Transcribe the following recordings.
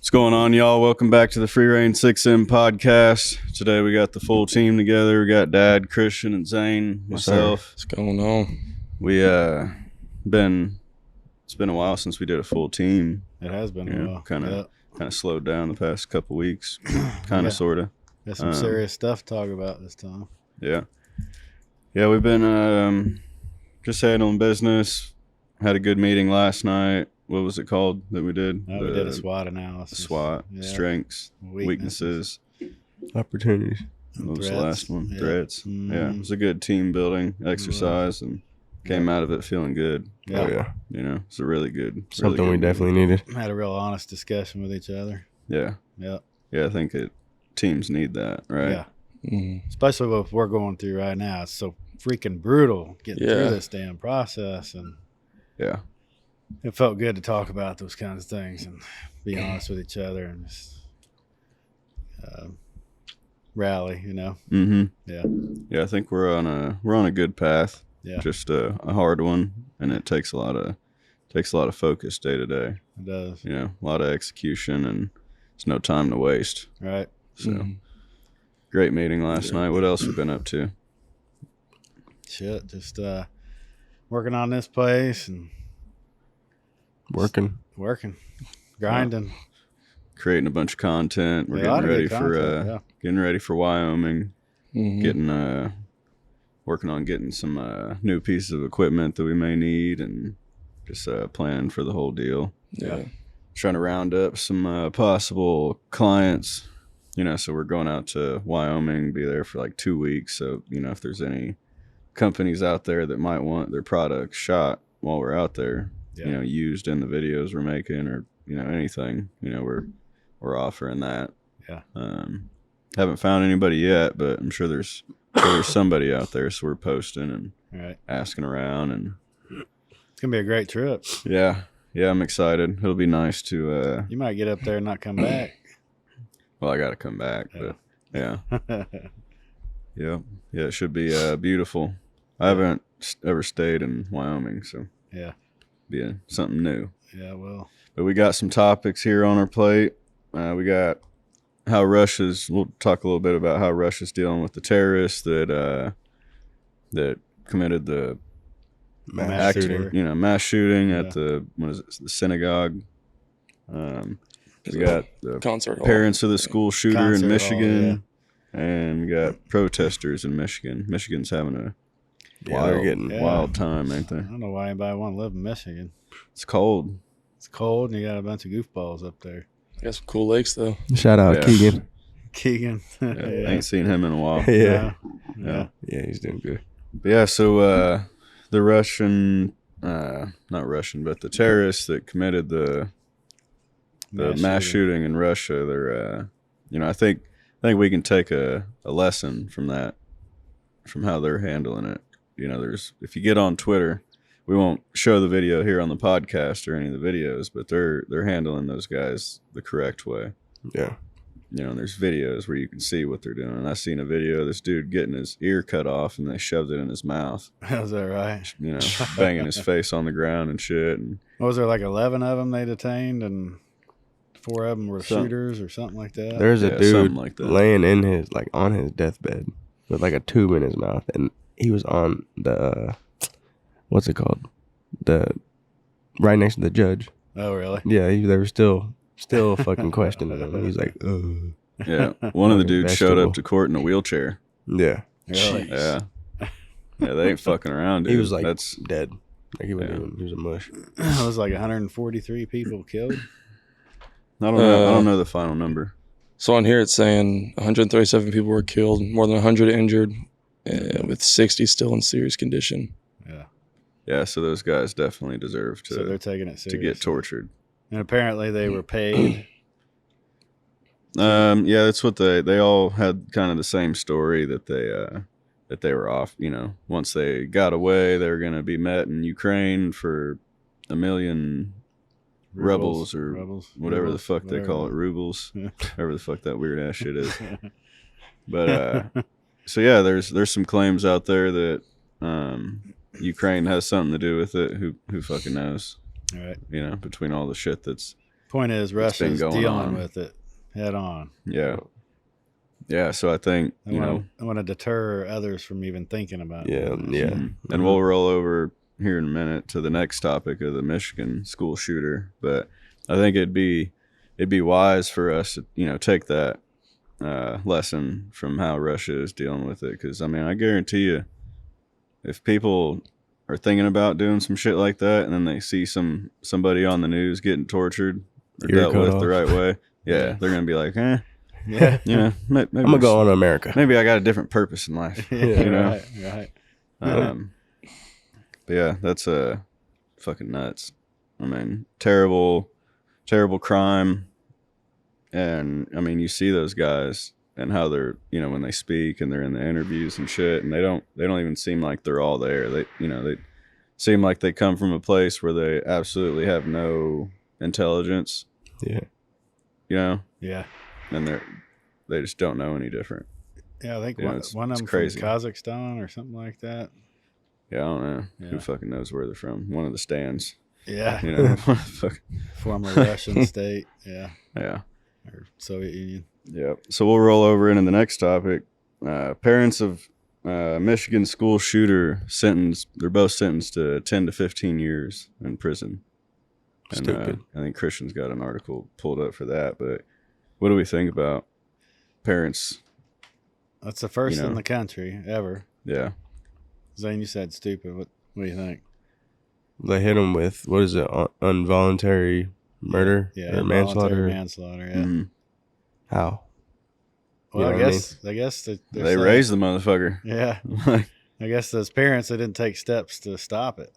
What's going on, y'all? Welcome back to the Free Rein 6M podcast. Today we got the full team together. We got Dad, Christian, and Zane, myself. What's going on? It's been a while since we did a full team. It has been a while. Kind of slowed down the past couple weeks. Kind of, sort of. Got some serious stuff to talk about this time. Yeah, we've been just handling business. Had a good meeting last night. What was it called that we did? We did a SWOT analysis. SWOT, strengths, weaknesses, opportunities. What was the last one? Yeah. Threats. Mm-hmm. Yeah, it was a good team building exercise and came out of it feeling good. Yeah. Oh, yeah. You know, it's a really good. Something really we good definitely meeting. needed. Had a real honest discussion with each other. Yeah. Yeah. Yeah, I think teams need that, right? Yeah. Mm-hmm. Especially what we're going through right now. It's so freaking brutal getting through this damn process. And Yeah. it felt good to talk about those kinds of things and be honest with each other and just rally, you know? Mm-hmm. Yeah. Yeah, I think we're on a good path. Yeah. Just a hard one, and it takes a lot of focus day to day. It does. You know, a lot of execution, and it's no time to waste. Right. So, great meeting last night. What else have you been up to? Shit. Just working on this place and Working. grinding. Creating a bunch of content. We're Yeah, a lot getting of ready good for content, getting ready for Wyoming. Mm-hmm. Getting working on getting some new pieces of equipment that we may need, and just planning for the whole deal. Yeah. Trying to round up some possible clients. You know, so we're going out to Wyoming, be there for like 2 weeks. So, you know, if there's any companies out there that might want their products shot while we're out there, you know, used in the videos we're making, or, you know, anything, you know, we're offering that. Yeah. Haven't found anybody yet, but I'm sure there's somebody out there. So we're posting and asking around, and It's going to be a great trip. yeah, I'm excited. It'll be nice to, You might get up there and not come back. well, I got to come back, but yeah. Yeah, it should be beautiful. I haven't ever stayed in Wyoming, so Yeah. be something new. Yeah, well. But we got some topics here on our plate. We got how we'll talk a little bit about how Russia's dealing with the terrorists that committed the Mass shooting. mass shooting at the synagogue. We got the Concert hall. parents of the school shooter Concert in hall, Michigan, and we got protesters in Michigan. Michigan's having a they're getting wild time, ain't I they? don't know why anybody want to live in Michigan. It's cold. It's cold and you got a bunch of goofballs up there. Got some cool lakes though. Yeah. Shout out Keegan. Yeah, I ain't seen him in a while. Yeah. Yeah. Yeah, he's doing good. But yeah, so the Russian, not Russian, but the terrorists that committed the mass shooting in Russia, they're, you know, I think we can take a lesson from that, from how they're handling it. You know, if you get on Twitter, we won't show the video here on the podcast or any of the videos, but they're handling those guys the correct way. Yeah. You know, and there's videos where you can see what they're doing. And I seen a video of this dude getting his ear cut off, and they shoved it in his mouth. Is that right? You know, banging his face on the ground and shit. And What was there, like 11 of them they detained and 4 of them were shooters or something like that? There's a dude something like that. laying on his deathbed with like a tube in his mouth, and he was on the what's it called? Right next to the judge. Oh, really? Yeah, they were still fucking questioning him. He's like, ugh. yeah, one of the dudes showed vegetable. up to court in a wheelchair. Yeah. Really? Yeah. Yeah, they ain't fucking around, dude. He was like That's dead. Like he was a mush. It was like 143 people killed. I don't know. I don't know the final number. So on here it's saying 137 people were killed, more than 100 injured, with 60 still in serious condition. Yeah. Yeah, so those guys definitely deserve So they're taking it seriously. to get tortured. And apparently they were paid. Yeah, that's what they all had kind of the same story, that they were off. You know, once they got away, they were going to be met in Ukraine for 1 million rubles or whatever the fuck they call it, rubles, whatever the fuck that weird ass shit is. But so yeah, there's some claims out there that Ukraine has something to do with it. Who fucking knows? Right. You know, between all the shit that's Point is, It's been Russia's going dealing on. with it head on. Yeah. So I think I you want know, to. I want to deter others from even thinking about. Yeah, doing this. yeah. and we'll roll over here in a minute to the next topic of the Michigan school shooter. But I think it'd be wise for us to take that lesson from how Russia is dealing with it, because I mean I guarantee you, if people are thinking about doing some shit like that and then they see somebody on the news getting tortured or Ear dealt cut with off. the right way, yeah, they're gonna be like, Yeah. maybe I'm gonna go on America. maybe I got a different purpose in life. Yeah. Right. But yeah, that's fucking nuts. I mean, terrible crime. And I mean, you see those guys and how they're, when they speak and they're in the interviews and shit, and they don't even seem like they're all there. They seem like they come from a place where they absolutely have no intelligence. Yeah. Yeah. And they just don't know any different. Yeah, I think Yeah, one of it's them crazy. from Kazakhstan or something like that. Yeah, I don't know. Yeah. Who fucking knows where they're from? One of the stands. Yeah. Fuck. Former Russian state. Yeah. Yeah. Or Soviet Union. Yep. So we'll roll over into the next topic. Parents of Michigan school shooter they're both sentenced to 10 to 15 years in prison. And, Stupid. I think Christian's got an article pulled up for that. But what do we think about parents? That's the first in the country ever. Yeah. Zane, you said stupid. What do you think? They hit him with, what is it, involuntary murder Yeah, or manslaughter? Manslaughter. Yeah. Mm-hmm. How? Well, You know I what guess they're They saying- raised the motherfucker. Yeah. I guess those parents, they didn't take steps to stop it.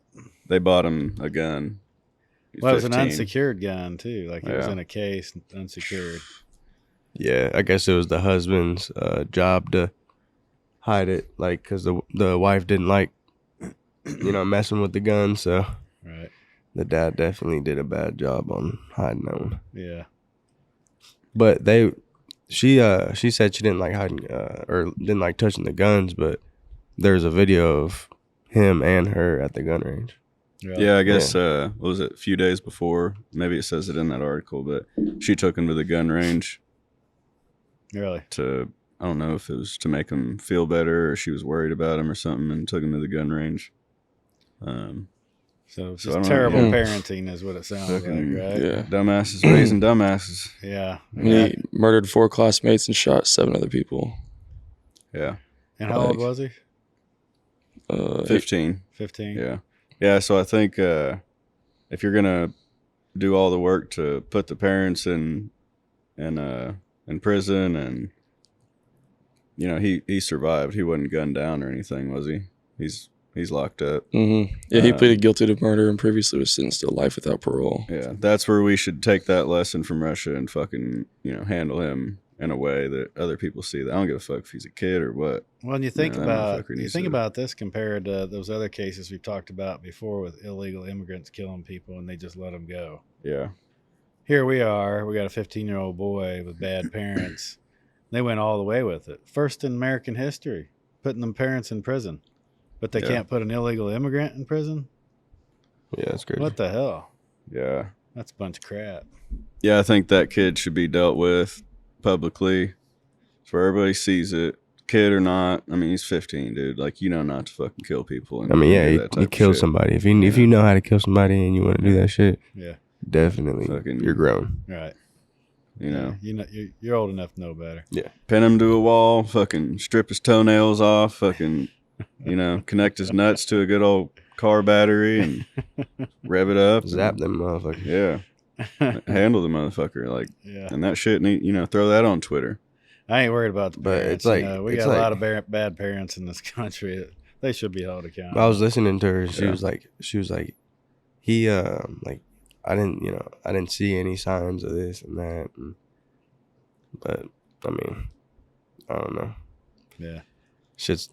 They bought him a gun. Well, it was an 15. unsecured gun too. Like it was Yeah. in a case, unsecured. Yeah, I guess it was the husband's job to hide it, like, because the wife didn't like, messing with the gun, so Right. the dad definitely did a bad job on hiding that one. Yeah. But she said she didn't like hiding or didn't like touching the guns, but there's a video of him and her at the gun range. Really. Yeah, I guess, what was it, a few days before? Maybe it says it in that article, but she took him to the gun range Really. to, I don't know if it was to make him feel better or she was worried about him or something, and took him to the gun range. So it's So I just don't know. terrible Yeah. parenting is what it sounds like, Fucking- right? Yeah. Dumbasses raising dumbasses. Yeah. He murdered 4 classmates and shot 7 other people. Yeah. And how old Like- was he? 15. 15. Yeah. Yeah, so I think if you're going to do all the work to put the parents in prison, and he survived. He wasn't gunned down or anything, was he? He's locked up. Mm-hmm. Yeah, he pleaded guilty to murder and previously was sentenced to life without parole. Yeah, that's where we should take that lesson from Russia and fucking, handle him in a way that other people see that. I don't give a fuck if he's a kid or what. Well, and you think that about motherfucker needs to- about this compared to those other cases we've talked about before with illegal immigrants killing people and they just let them go. Yeah. Here we are. We got a 15-year-old boy with bad parents. They went all the way with it. First in American history, putting them parents in prison. But they Yeah. can't put an illegal immigrant in prison? Yeah, that's crazy. What the hell? Yeah. That's a bunch of crap. Yeah, I think that kid should be dealt with publicly so everybody sees it. Kid or not. I mean, he's 15, dude. Like, not to fucking kill people. And I mean, do yeah, that type you of kill shit. somebody. If you know how to kill somebody and you want to do that shit, Yeah. definitely, Fucking- you're grown. Right. You're old enough to know better. Pin him to a wall, fucking strip his toenails off, fucking, connect his nuts to a good old car battery and rev it up. Zap them motherfuckers. Yeah. Handle the motherfucker. Like, Yeah. and that shit, throw that on Twitter. I ain't worried about the But parents. it's like- we it's got a like- lot of bad parents in this country. They should be held accountable. I was listening to her. She Yeah. was like, he, like, I didn't see any signs of this and that. But I mean, I don't know. Yeah. Shit's,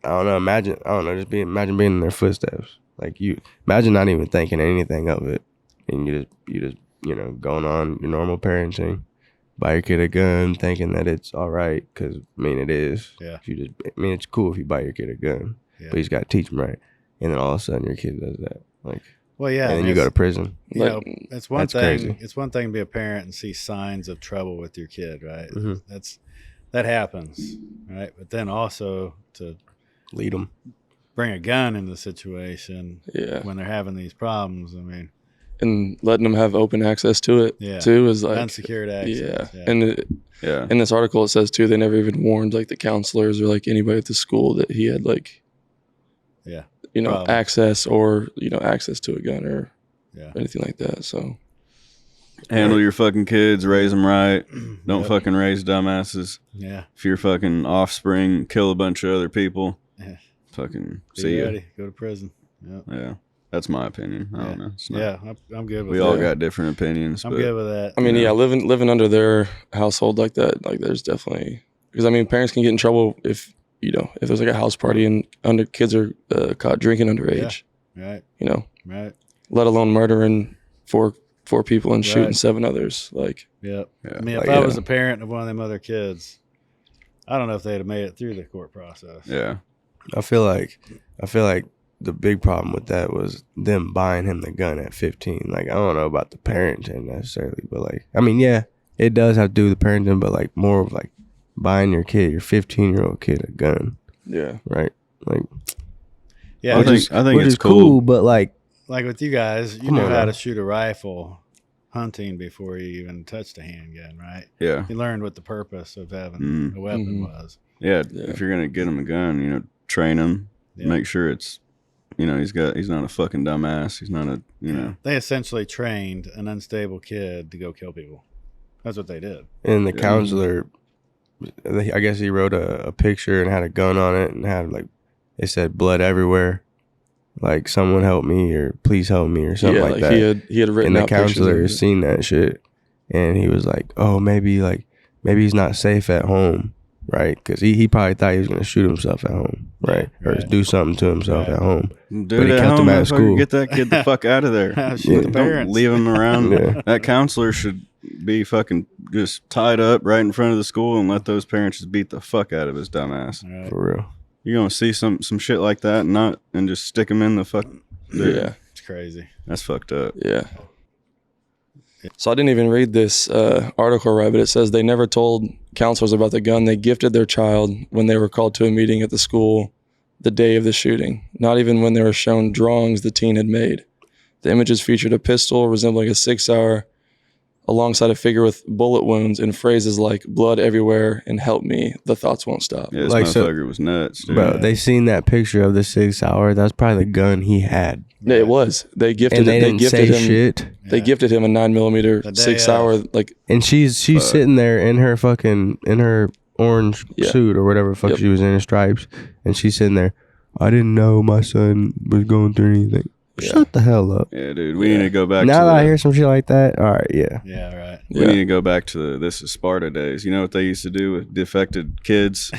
I don't know. Imagine being in their footsteps. Like, you imagine not even thinking anything of it, and you just going on your normal parenting. Buy your kid a gun, thinking that it's all right, because it is. Yeah. It's cool if you buy your kid a gun, Yeah. but you just got to teach them right. And then all of a sudden, your kid does that. Like, Well, yeah, and then you go to prison. You know, it's one That's thing. crazy. It's one thing to be a parent and see signs of trouble with your kid, right? Mhm. That happens, right? But then also to Lead them. bring a gun into the situation Yeah. when they're having these problems. I mean, And letting them have open access to it too is like unsecured access. Yeah. And Yeah. in this article it says too they never even warned like the counselors or like anybody at the school that he had like Problem. access or access to a gun or Yeah. anything like that. So Handle your fucking kids, raise them right. Don't Yep. fucking raise dumbasses. Yeah. If your fucking offspring kill a bunch of other people, Yeah. fucking Be see ready. ya. Go to prison. Yep. Yeah, that's my opinion. I don't know. It's not, Yeah, I'm good with we that. all got different opinions. I'm but good with that. I mean, living under their household like that, like there's definitely because I mean, parents can get in trouble if there's like a house party and kids are caught drinking underage. Right. Right. Let alone murdering four people and shooting Right. 7 others. Like, Yep. Yeah. I mean, if Like, I yeah. was a parent of one of them other kids, I don't know if they'd have made it through the court process. Yeah, I feel like the big problem with that was them buying him the gun at 15. Like, I don't know about the parenting necessarily, but like, I mean, yeah, it does have to do with the parenting, but like more of like buying your 15-year-old kid a gun, yeah, right? Like, Yeah. I think which it's is cool, but like, Like with you guys, you Come know on how now. to shoot a rifle hunting before you even touched a handgun, right? yeah, You learned what the purpose of having Mm. a weapon Mhm. was. yeah. Yeah. If you're gonna get him a gun, train him. Yeah. Make sure it's, he's not a fucking dumbass. He's not a, They essentially trained an unstable kid to go kill people. That's what they did. and the Yeah. counselor, I guess he wrote a picture and had a gun on it and had like, it said blood everywhere. Like, someone help me or please help me or something yeah. like that. He had written And the out pictures counselor of has it. seen that shit, and he was like, "Oh, maybe he's not safe at home, right? Because he probably thought he was gonna shoot himself at home, right, or Right. do something to himself Right. at home." Do But it he at kept home, him at motherfucker. school. Get that kid the fuck out of there. Shoot Yeah. the Don't parents. leave him around. Yeah. That counselor should be fucking just tied up right in front of the school and let those parents just beat the fuck out of his dumb ass. All right. For real. You're gonna see some shit like that and just stick him in the fuck. Yeah, It's crazy. That's fucked up. yeah. So I didn't even read this article right, but it says they never told counselors about the gun they gifted their child when they were called to a meeting at the school the day of the shooting. Not even when they were shown drawings the teen had made. The images featured a pistol resembling a 6-hour alongside a figure with bullet wounds and phrases like blood everywhere and help me, the thoughts won't stop. Yeah, this Like, so- motherfucker was nuts, dude. Bro, they seen that picture of the 6-hour. That's probably the gun he had, Yeah, it was. They gifted and they it. didn't say gifted him. shit. They Yeah. gifted him a 9mm The day 6-hour of. like And she's Fuck. sitting there in her orange Yeah. suit or whatever the fuck Yep. she was in stripes, and she's sitting there. I didn't know my son was going through anything. Yeah. Shut the hell up. Yeah, dude. We need to go back Now to that I the, hear some shit like that, all right, yeah. Yeah, right. we need to go back to the this is Sparta days. You know what they used to do with defected kids?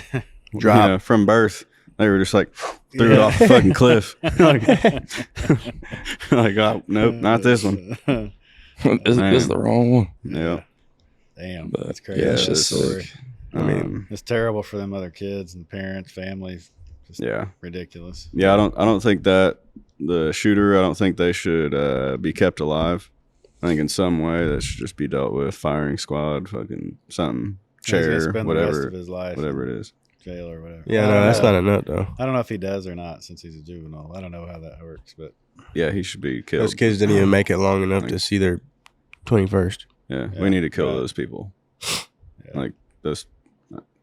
Drop. From birth. They were just like threw it off the fucking cliff. like, oh, nope, not this one. this is the wrong one. Yeah. Damn, But, that's crazy. yeah, it's That just story. sick. I mean, It's terrible for them other kids and parents, families. Just yeah. ridiculous. Yeah, I don't think that the shooter, I don't think they should be kept alive. I think in some way that should just be dealt with. Firing squad, fucking something, He's gonna chair, spend the rest whatever, of his life whatever in it is. jail or whatever. yeah, I no, don't that's know. not a nut though. I don't know if he does or not since he's a juvenile. I don't know how that works, but Yeah, he should be killed. Those kids didn't even make it long enough to see their 21st. Yeah, Yeah, we need to kill right. those people. Yeah. Like those.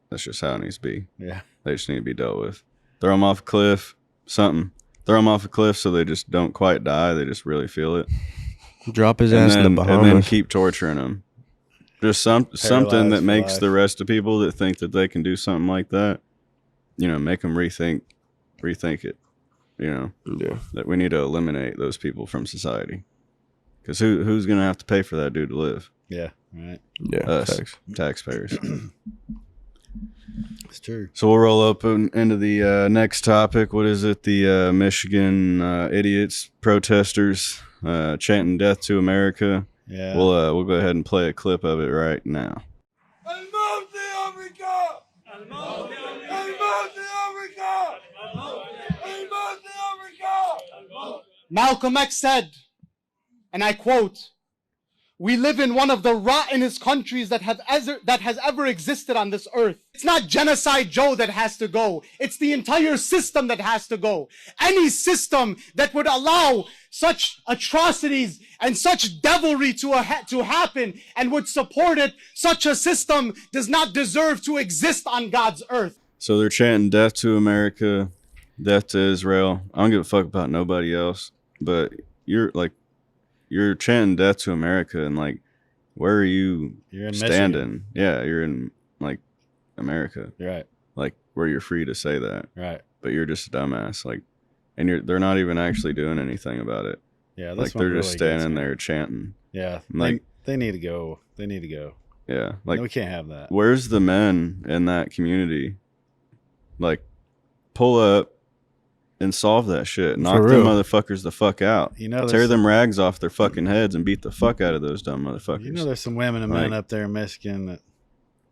That's just how it needs to be. yeah, They just need to be dealt with. Throw them off a cliff, something. Throw them off a cliff so they just don't quite die. They just really feel it. Drop his and ass then, in the and then Bahamas. keep torturing them. Just something Paralyzed that for makes life. the rest of people that think that they can do something like that, make them rethink it. Yeah. That we need to eliminate those people from society. Because who's gonna have to pay for that dude to live? yeah, right. Yeah. Us, Facts. taxpayers. It's true. So we'll roll up into the next topic. What is it? The Michigan idiots, protesters, chanting "Death to America." Yeah. We'll go ahead and play a clip of it right now. Malcolm X said, And I quote, "We live in one of the rottenest countries that has ever existed on this earth. It's not Genocide Joe that has to go. It's the entire system that has to go. Any system that would allow such atrocities and such devilry to happen and would support it, such a system does not deserve to exist on God's earth." So they're chanting death to America, death to Israel. I don't give a fuck about nobody else. But you're chanting death to America, and like, where are you You're in standing? Michigan. Yeah, you're in like America, Right. like where you're free to say that. Right. But you're just a dumbass. Like, and they're not even actually doing anything about it. Yeah. Like That's what they're really just gets standing me. there chanting. Yeah. Like- they need to go. They need to go. Yeah, like We can't have that. where's the men in that community? Like, pull up and solve that shit. Knock them real. motherfuckers the fuck out. You know, Tear there's them rags off their fucking heads and beat the fuck out of those dumb motherfuckers. You know, there's some women and men Like- up there in Michigan that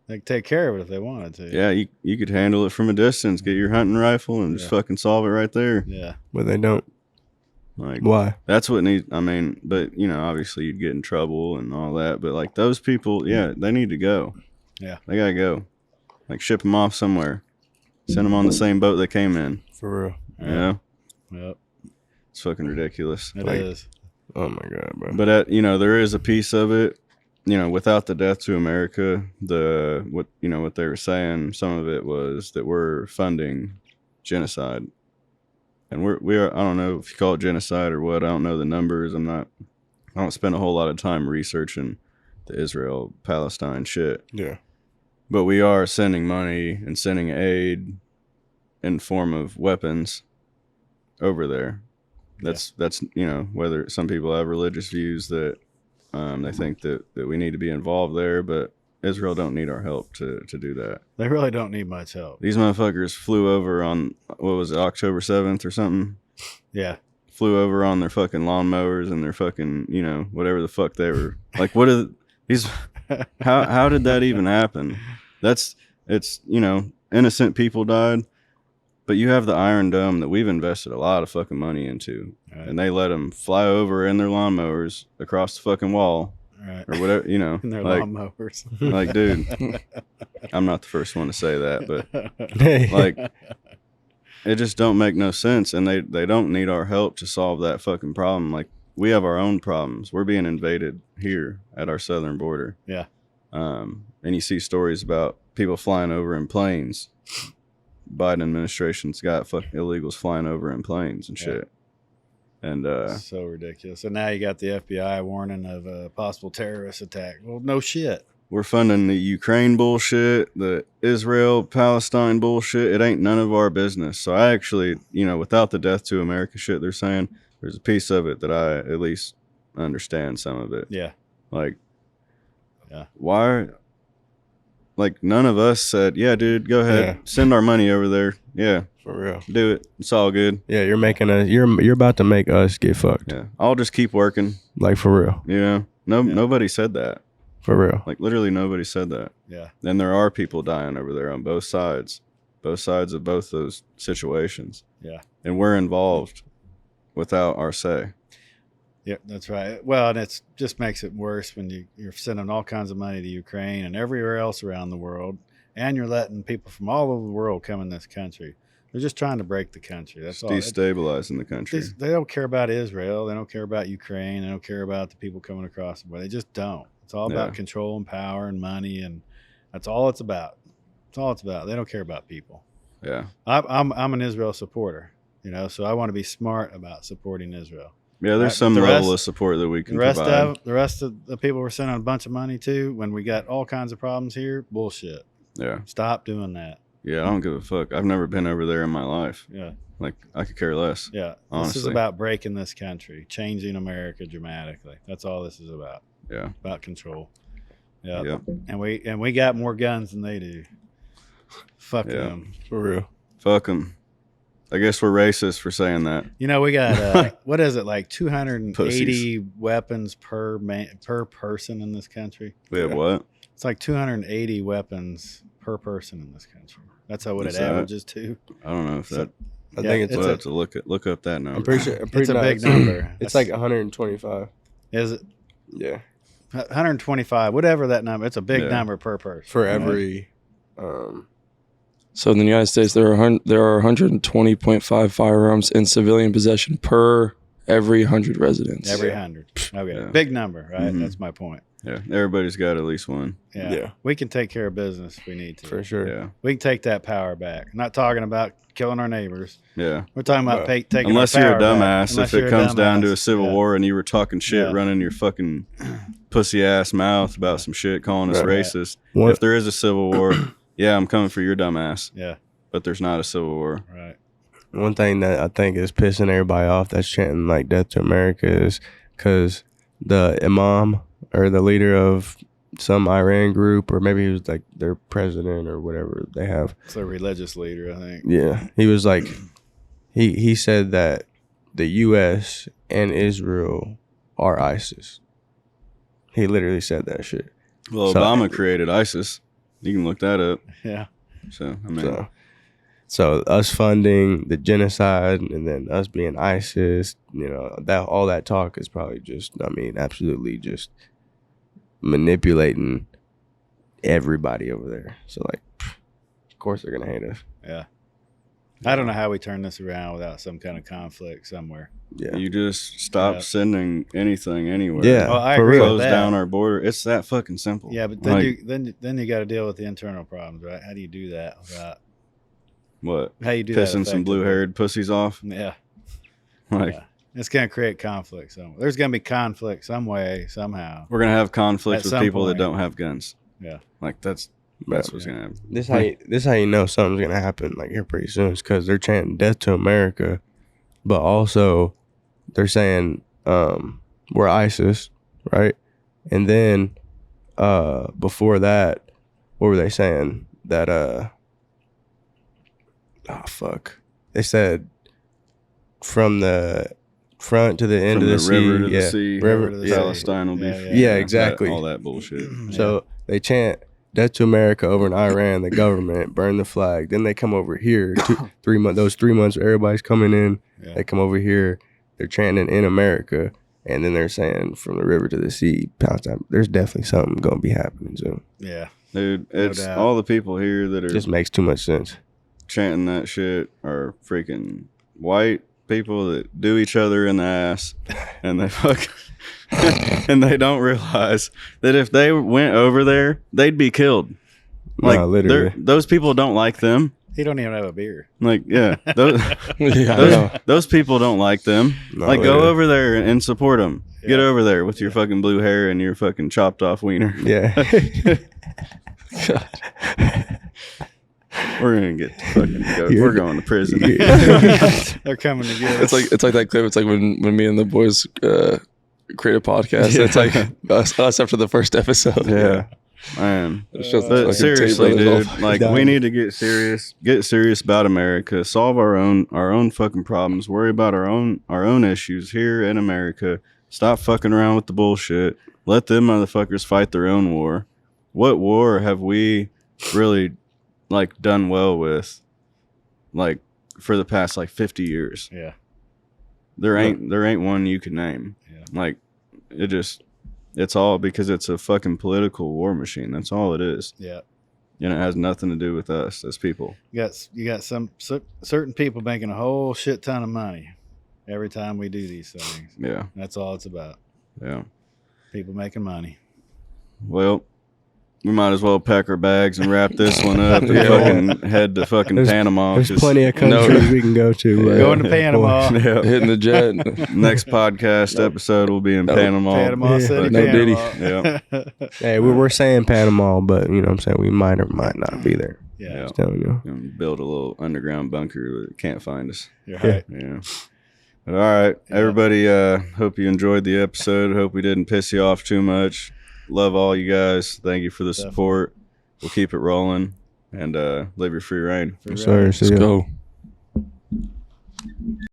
they could take care of it if they wanted to. Yeah, you could handle it from a distance. Get your hunting rifle and just Yeah. fucking solve it right there. Yeah. But they don't. Like, Why? that's what needs. I mean, but you know, obviously you'd get in trouble and all that. But like those people, yeah, they need to go. Yeah. They gotta go. Like ship them off somewhere. Send them on the same boat they came in. For real. You know, Yep. it's fucking ridiculous. It Like, is. Oh my god, bro. But there is a piece of it. You know, without the death to America, what they were saying, some of it was that we're funding genocide, and we are. I don't know if you call it genocide or what. I don't know the numbers. I don't spend a whole lot of time researching the Israel Palestine shit. Yeah. But we are sending money and sending aid in form of weapons over there. That's whether some people have religious views that they think that we need to be involved there, but Israel don't need our help to do that. They really don't need much help. These motherfuckers flew over on, what was it, October 7th or something? Yeah. Flew over on their fucking lawnmowers and their fucking, whatever the fuck they were. Like, what are these, how did that even happen? It's innocent people died, but you have the Iron Dome that we've invested a lot of fucking money into, Right. and they let them fly over in their lawnmowers across the fucking wall Right. or whatever, And their like, lawnmowers. like, dude, I'm not the first one to say that, but Hey. like, it just don't make no sense, and they don't need our help to solve that fucking problem. Like, we have our own problems. We're being invaded here at our southern border. Yeah. And you see stories about people flying over in planes. Biden administration's got fucking illegals flying over in planes and shit. And So ridiculous. And now you got the FBI warning of a possible terrorist attack. Well, no shit. we're funding the Ukraine bullshit, the Israel Palestine bullshit. It ain't none of our business. So I actually, without the death to America shit they're saying, there's a piece of it that I at least understand some of it. Yeah. Like, Yeah. why? Like, none of us said, yeah, dude, go ahead, Yeah. send our money over there. Yeah, For real. do it. It's all good. Yeah, you're about to make us get fucked. Yeah, I'll just keep working. Like for real. Nobody said that. For real. Like, literally nobody said that. Yeah. And there are people dying over there on both sides of both those situations. Yeah. And we're involved without our say. Yeah, that's right. Well, and it just makes it worse when you're sending all kinds of money to Ukraine and everywhere else around the world, and you're letting people from all over the world come in this country. They're just trying to break the country. That's all. Destabilizing the country. They don't care about Israel. They don't care about Ukraine. They don't care about the people coming across the border. They just don't. It's all about Yeah. control and power and money, and that's all it's about. That's all it's about. They don't care about people. Yeah. I'm an Israel supporter, so I want to be smart about supporting Israel. Yeah, there's Right, some the level rest- of support that we can The rest provide. of the people we're sending a bunch of money to, when we got all kinds of problems here, bullshit. Yeah. Stop doing that. Yeah, I don't give a fuck. I've never been over there in my life. Yeah, Like, I could care less. yeah. This is Honestly. about breaking this country, changing America dramatically. That's all this is about. Yeah. About control. Yeah. Yep. And we got more guns than they do. Fuck Yeah. them. For real. Fuck them. I guess we're racist for saying that. We got what is it, like 280 Pussies. weapons per person in this country? We have Yeah. what? It's like 280 weapons per person in this country. That's how what What's it that? averages to. I don't know if that. I Yeah, think it's We'll have to look up that number. I'm pretty sure. It's a big number. It's like 125. Is it Yeah. 125? Whatever that number. It's a big Yeah. number per person. For right? every So in the United States, there are 120.5 firearms in civilian possession per every 100 residents. Every 100. Okay. Yeah. Big number, right? Mhm. That's my point. Yeah, everybody's got at least one. Yeah. Yeah. We can take care of business if we need to. for sure. Yeah, We can take that power back. I'm not talking about killing our neighbors. yeah. We're talking about Well, taking Unless our you're a power back. dumbass, Unless if you're it a comes down to a dumbass. civil Yeah. war and you were talking shit, Yeah. running your fucking pussy ass mouth about some shit, calling us Right. racist. What- If there is a civil war, yeah, I'm coming for your dumbass. Yeah. But there's not a civil war. Right. One thing that I think is pissing everybody off that's chanting like "Death to America" is because the imam or the leader of some Iran group, or maybe he was like their president or whatever they have. It's a religious leader, I think. Yeah, he was like, he said that the U.S. and Israel are ISIS. He literally said that shit. Well, So- Obama created ISIS. You can look that up. Yeah. So, I mean, So us funding the genocide and then us being ISIS, that all that talk is probably just, absolutely just manipulating everybody over there. So like, of course they're gonna hate us. Yeah. I don't know how we turn this around without some kind of conflict somewhere. Yeah, you just stop Yeah. sending anything anywhere. Yeah. Well, I for agree real. with Close that. down our border. It's that fucking simple. Yeah, but then Like, then you got to deal with the internal problems, right? How do you do that without what? how you do that Pissing some effectively? blue-haired pussies off? Yeah. Like, Yeah. It's going to create conflict somewhere. There's going to be conflict some way, somehow. we're gonna have conflict At with some people that point. don't have guns. Yeah. Like that's But what's gonna happen. this how you know something's gonna happen like here pretty soon. It's because they're chanting "Death to America," but also they're saying we're ISIS, right? And then before that, what were they saying? That they said from the front to the end From of the the river sea, to the yeah, sea, river to the yeah. sea. Palestine will be Yeah, free. yeah, exactly. All that bullshit. So they chant "Death to America" over in Iran, the government, burn the flag. Then they come over here, 3 months. Those 3 months where everybody's coming in, Yeah. they come over here. They're chanting "In America," and then they're saying "From the river to the sea, Palestine." There's definitely something gonna be happening soon. Yeah. Dude, it's doubt. all the people here that It are just makes too much sense. chanting that shit are freaking white people that do each other in the ass, and they fuck, and they don't realize that if they went over there, they'd be killed. Like, No, literally. those people don't like them. He don't even have a beer. Like, yeah, those, Yeah, I know. those people don't like them. No, Like, go literally. over there and support them. Get Yeah. over there with your fucking blue hair and your fucking chopped off wiener. Yeah. We're gonna get fucking go. You're- We're going to prison. They're coming to get us. It's like that clip. It's like when me and the boys create a podcast. Yeah. It's like us after the first episode. Yeah, man. It's just But fucking seriously, Tate dude, Brothers off. like Done. we need to get serious about America. Solve our own fucking problems. Worry about our own issues here in America. Stop fucking around with the bullshit. Let them motherfuckers fight their own war. What war have we really like done well with? Like for the past like 50 years, Yeah. there ain't one you can name. Yeah. Like it's all because it's a fucking political war machine. That's all it is. Yeah. And it has nothing to do with us as people. You got some certain people making a whole shit ton of money every time we do these things. Yeah. That's all it's about. Yeah. People making money. Well, we might as well pack our bags and wrap this one up and Yeah. fucking head to fucking There's- Panama. There's 'cause plenty of countries we can go to. but- Going to Panama. Yeah. Hitting the jet. Next podcast episode will be in Panama. Panama Yeah. City, No Diddy. Panama. Hey, we're saying Panama, but you know what I'm saying? We might or might not be there. Yeah. Just telling you. And build a little underground bunker that can't find us. You're right. Yeah. But all right, everybody. Hope you enjoyed the episode. Hope we didn't piss you off too much. Love all you guys. Thank you for the support. We'll keep it rolling and live your free reign. Sorry, see Let's ya. go.